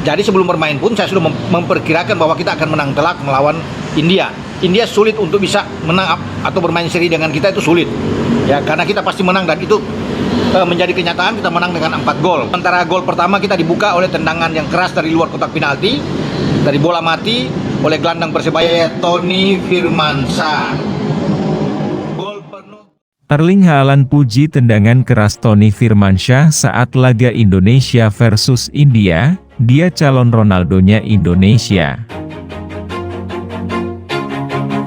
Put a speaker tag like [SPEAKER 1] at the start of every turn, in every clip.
[SPEAKER 1] Jadi sebelum bermain pun saya sudah memperkirakan bahwa kita akan menang telak melawan India. India sulit untuk bisa menang atau bermain seri dengan kita, itu sulit. Ya, karena kita pasti menang, dan itu menjadi kenyataan. Kita menang dengan 4 gol. Antara gol pertama kita dibuka oleh tendangan yang keras dari luar kotak penalti, dari bola mati oleh gelandang Persebaya Tony Firmansyah. Gol penuh.
[SPEAKER 2] Erling Haaland puji tendangan keras Tony Firmansyah saat laga Indonesia versus India. Dia calon Ronaldonya Indonesia.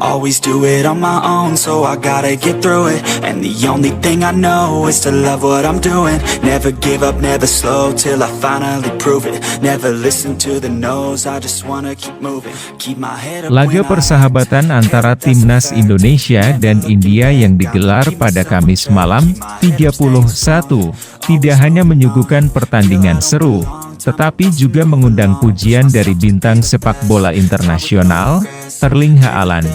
[SPEAKER 3] Always do it on my own, so I gotta get through it. And the only thing I know is to love what I'm doing. Never give up, never slow, till I finally prove it. Never listen to the no's, I just wanna keep moving. Keep my head up.
[SPEAKER 2] Laga persahabatan antara Timnas Indonesia dan India yang digelar pada Kamis malam, 31, tidak hanya menyuguhkan pertandingan seru, tetapi juga mengundang pujian dari bintang sepak bola internasional, Erling Haaland.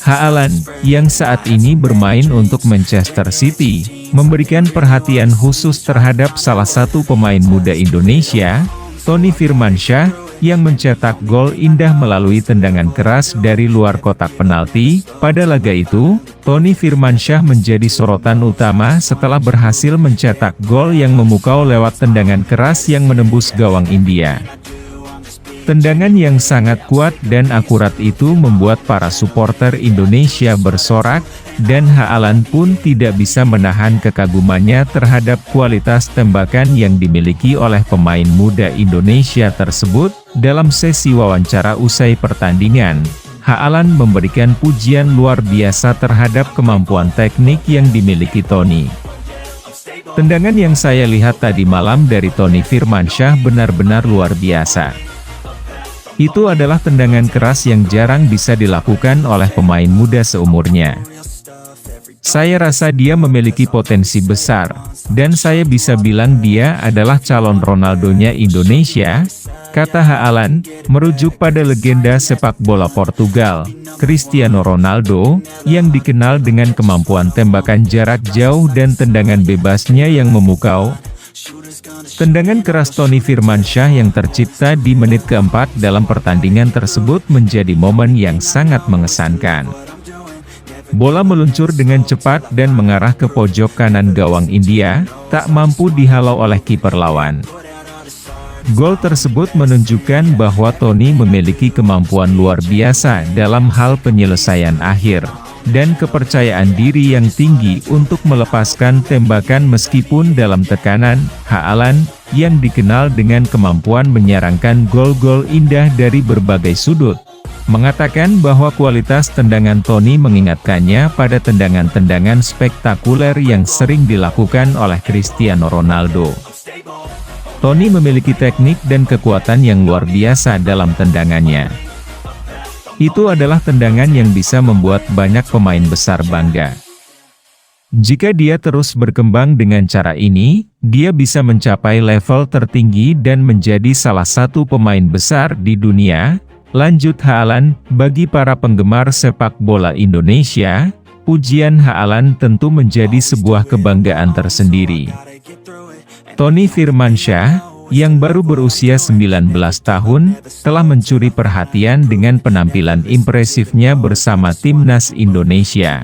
[SPEAKER 2] Haaland, yang saat ini bermain untuk Manchester City, memberikan perhatian khusus terhadap salah satu pemain muda Indonesia, Tony Firmansyah, yang mencetak gol indah melalui tendangan keras dari luar kotak penalti. Pada laga itu, Tony Firmansyah menjadi sorotan utama setelah berhasil mencetak gol yang memukau lewat tendangan keras yang menembus gawang India. Tendangan yang sangat kuat dan akurat itu membuat para supporter Indonesia bersorak, dan Haaland pun tidak bisa menahan kekagumannya terhadap kualitas tembakan yang dimiliki oleh pemain muda Indonesia tersebut. Dalam sesi wawancara usai pertandingan, Haaland memberikan pujian luar biasa terhadap kemampuan teknik yang dimiliki Tony. Tendangan yang saya lihat tadi malam dari Tony Firmansyah benar-benar luar biasa. Itu adalah tendangan keras yang jarang bisa dilakukan oleh pemain muda seumurnya. Saya rasa dia memiliki potensi besar, dan saya bisa bilang dia adalah calon Ronaldonya Indonesia, kata Haaland, merujuk pada legenda sepak bola Portugal, Cristiano Ronaldo, yang dikenal dengan kemampuan tembakan jarak jauh dan tendangan bebasnya yang memukau. Tendangan keras Tony Firmansyah yang tercipta di menit keempat dalam pertandingan tersebut menjadi momen yang sangat mengesankan. Bola meluncur dengan cepat dan mengarah ke pojok kanan gawang India, tak mampu dihalau oleh kiper lawan. Gol tersebut menunjukkan bahwa Tony memiliki kemampuan luar biasa dalam hal penyelesaian akhir, dan kepercayaan diri yang tinggi untuk melepaskan tembakan meskipun dalam tekanan. Haaland, yang dikenal dengan kemampuan menyarangkan gol-gol indah dari berbagai sudut, mengatakan bahwa kualitas tendangan Tony mengingatkannya pada tendangan-tendangan spektakuler yang sering dilakukan oleh Cristiano Ronaldo. Tony memiliki teknik dan kekuatan yang luar biasa dalam tendangannya. Itu adalah tendangan yang bisa membuat banyak pemain besar bangga. Jika dia terus berkembang dengan cara ini, dia bisa mencapai level tertinggi dan menjadi salah satu pemain besar di dunia, lanjut Haaland. Bagi para penggemar sepak bola Indonesia, pujian Haaland tentu menjadi sebuah kebanggaan tersendiri. Tony Firmansyah, yang baru berusia 19 tahun, telah mencuri perhatian dengan penampilan impresifnya bersama Timnas Indonesia.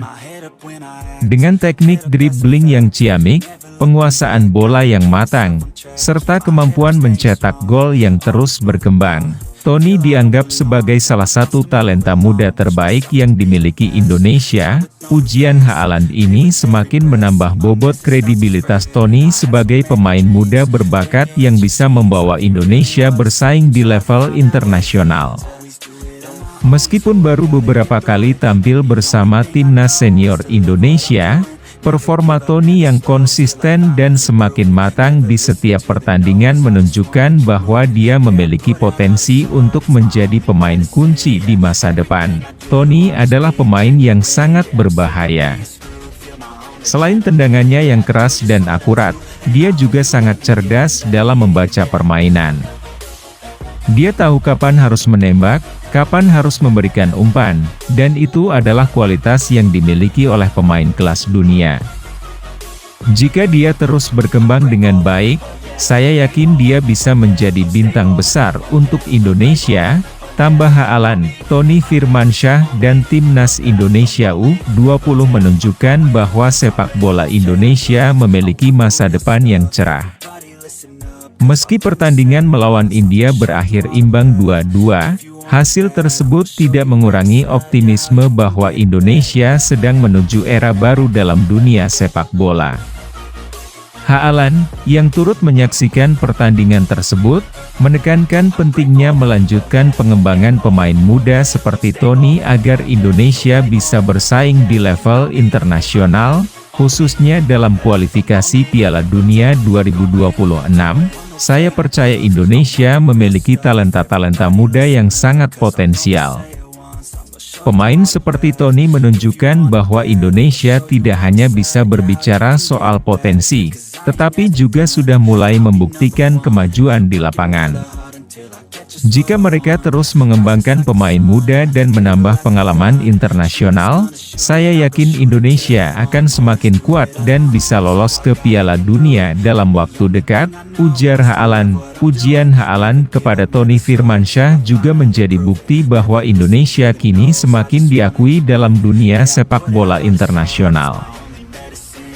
[SPEAKER 2] Dengan teknik dribbling yang ciamik, penguasaan bola yang matang, serta kemampuan mencetak gol yang terus berkembang, Tony dianggap sebagai salah satu talenta muda terbaik yang dimiliki Indonesia. Pujian Haaland ini semakin menambah bobot kredibilitas Tony sebagai pemain muda berbakat yang bisa membawa Indonesia bersaing di level internasional. Meskipun baru beberapa kali tampil bersama timnas senior Indonesia, performa Tony yang konsisten dan semakin matang di setiap pertandingan menunjukkan bahwa dia memiliki potensi untuk menjadi pemain kunci di masa depan. Tony adalah pemain yang sangat berbahaya. Selain tendangannya yang keras dan akurat, dia juga sangat cerdas dalam membaca permainan. Dia tahu kapan harus menembak, kapan harus memberikan umpan, dan itu adalah kualitas yang dimiliki oleh pemain kelas dunia. Jika dia terus berkembang dengan baik, Saya yakin dia bisa menjadi bintang besar untuk Indonesia, tambah Haaland, Toni Firmansyah dan Timnas Indonesia U20 menunjukkan bahwa sepak bola Indonesia memiliki masa depan yang cerah. Meski pertandingan melawan India berakhir imbang 2-2, hasil tersebut tidak mengurangi optimisme bahwa Indonesia sedang menuju era baru dalam dunia sepak bola. Haaland, yang turut menyaksikan pertandingan tersebut, menekankan pentingnya melanjutkan pengembangan pemain muda seperti Toni agar Indonesia bisa bersaing di level internasional, khususnya dalam kualifikasi Piala Dunia 2026. Saya percaya Indonesia memiliki talenta-talenta muda yang sangat potensial. Pemain seperti Toni menunjukkan bahwa Indonesia tidak hanya bisa berbicara soal potensi, tetapi juga sudah mulai membuktikan kemajuan di lapangan. Jika mereka terus mengembangkan pemain muda dan menambah pengalaman internasional, saya yakin Indonesia akan semakin kuat dan bisa lolos ke Piala Dunia dalam waktu dekat, ujar Haaland. Pujian Haaland kepada Toni Firmansyah juga menjadi bukti bahwa Indonesia kini semakin diakui dalam dunia sepak bola internasional.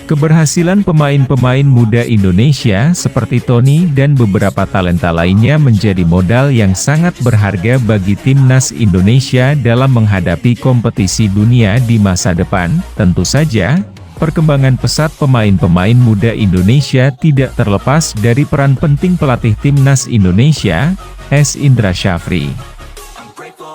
[SPEAKER 2] Keberhasilan pemain-pemain muda Indonesia seperti Toni dan beberapa talenta lainnya menjadi modal yang sangat berharga bagi timnas Indonesia dalam menghadapi kompetisi dunia di masa depan. Tentu saja, perkembangan pesat pemain-pemain muda Indonesia tidak terlepas dari peran penting pelatih timnas Indonesia, S. Indra Syafri.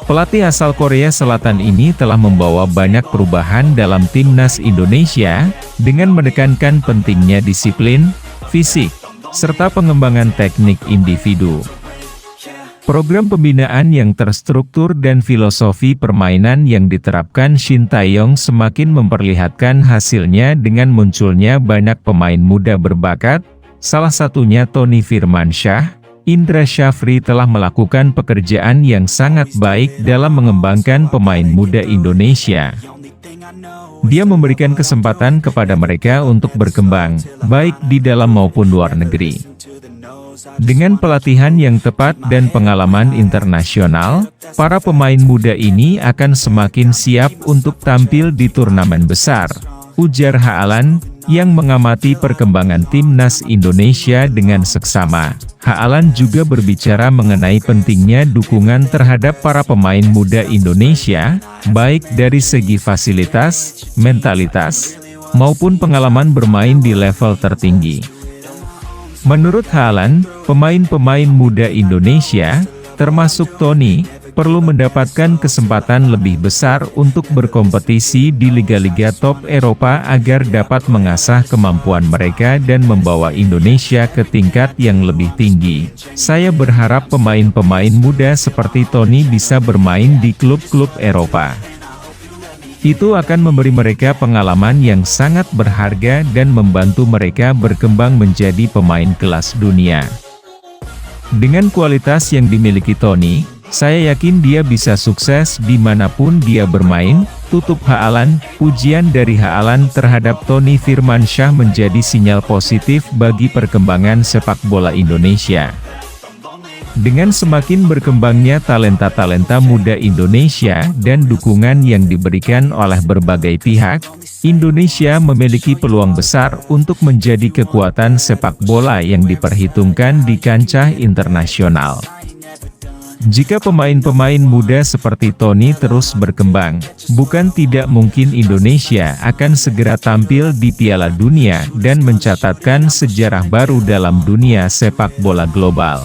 [SPEAKER 2] Pelatih asal Korea Selatan ini telah membawa banyak perubahan dalam timnas Indonesia, dengan menekankan pentingnya disiplin, fisik, serta pengembangan teknik individu. Program pembinaan yang terstruktur dan filosofi permainan yang diterapkan Shin Tae-yong semakin memperlihatkan hasilnya dengan munculnya banyak pemain muda berbakat, salah satunya Toni Firmansyah. Indra Syafri telah melakukan pekerjaan yang sangat baik dalam mengembangkan pemain muda Indonesia. Dia memberikan kesempatan kepada mereka untuk berkembang, baik di dalam maupun luar negeri. Dengan pelatihan yang tepat dan pengalaman internasional, para pemain muda ini akan semakin siap untuk tampil di turnamen besar, ujar Haaland, yang mengamati perkembangan timnas Indonesia dengan seksama. Haaland juga berbicara mengenai pentingnya dukungan terhadap para pemain muda Indonesia, baik dari segi fasilitas, mentalitas, maupun pengalaman bermain di level tertinggi. Menurut Haaland, pemain-pemain muda Indonesia, termasuk Toni, perlu mendapatkan kesempatan lebih besar untuk berkompetisi di liga-liga top Eropa agar dapat mengasah kemampuan mereka dan membawa Indonesia ke tingkat yang lebih tinggi. Saya berharap pemain-pemain muda seperti Toni bisa bermain di klub-klub Eropa. Itu akan memberi mereka pengalaman yang sangat berharga dan membantu mereka berkembang menjadi pemain kelas dunia. Dengan kualitas yang dimiliki Toni, saya yakin dia bisa sukses dimanapun dia bermain, tutup Haaland. Pujian dari Haaland terhadap Toni Firmansyah menjadi sinyal positif bagi perkembangan sepak bola Indonesia. Dengan semakin berkembangnya talenta-talenta muda Indonesia dan dukungan yang diberikan oleh berbagai pihak, Indonesia memiliki peluang besar untuk menjadi kekuatan sepak bola yang diperhitungkan di kancah internasional. Jika pemain-pemain muda seperti Toni terus berkembang, bukan tidak mungkin Indonesia akan segera tampil di Piala Dunia dan mencatatkan sejarah baru dalam dunia sepak bola global.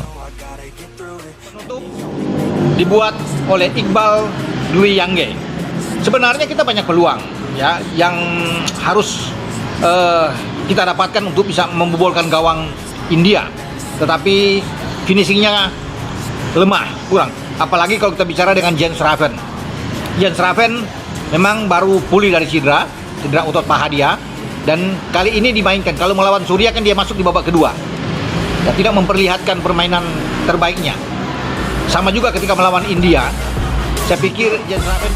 [SPEAKER 1] Dibuat oleh Iqbal Dwi Yangge. Sebenarnya kita banyak peluang ya yang harus kita dapatkan untuk bisa membobolkan gawang India, tetapi finishingnya lemah, kurang. Apalagi kalau kita bicara dengan Jens Raven. Jens Raven memang baru pulih dari cedera otot paha dia, dan kali ini dimainkan. Kalau melawan Suriah kan dia masuk di babak kedua. Ya, tidak memperlihatkan permainan terbaiknya. Sama juga ketika melawan India. Saya pikir Jens Raven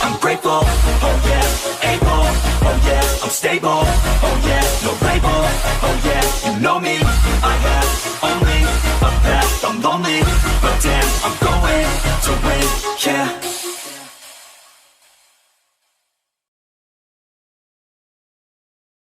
[SPEAKER 3] I'm grateful, oh yeah, able. oh yeah, I'm stable, oh yeah, no label, oh yeah, you know me, I have only a path, I'm lonely, but damn, I'm going to win, yeah.